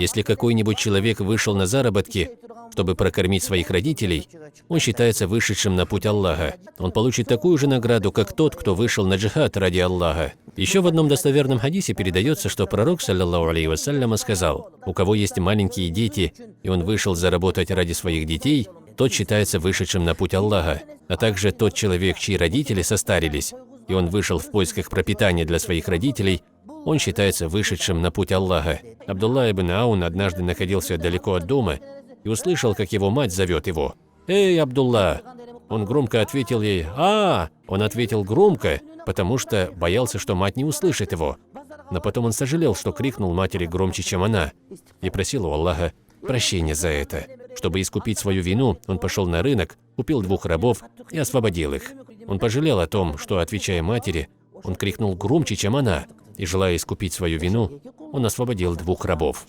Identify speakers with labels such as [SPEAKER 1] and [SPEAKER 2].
[SPEAKER 1] Если какой-нибудь человек вышел на заработки, чтобы прокормить своих родителей, он считается вышедшим на путь Аллаха. Он получит такую же награду, как тот, кто вышел на джихад ради Аллаха. Еще в одном достоверном хадисе передается, что пророк, саллаллаху алейхи вассалям, сказал: у кого есть маленькие дети, и он вышел заработать ради своих детей, тот считается вышедшим на путь Аллаха, а также тот человек, чьи родители состарились, и он вышел в поисках пропитания для своих родителей, он считается вышедшим на путь Аллаха. Абдулла ибн Аун однажды находился далеко от дома и услышал, как его мать зовет его. «Эй, Абдулла!» Он громко ответил ей «А!». Он ответил громко, потому что боялся, что мать не услышит его. Но потом он сожалел, что крикнул матери громче, чем она, и просил у Аллаха прощения за это. Чтобы искупить свою вину, он пошел на рынок, купил 2 рабов и освободил их. Он пожалел о том, что, отвечая матери, он крикнул громче, чем она, и, желая искупить свою вину, он освободил 2 рабов.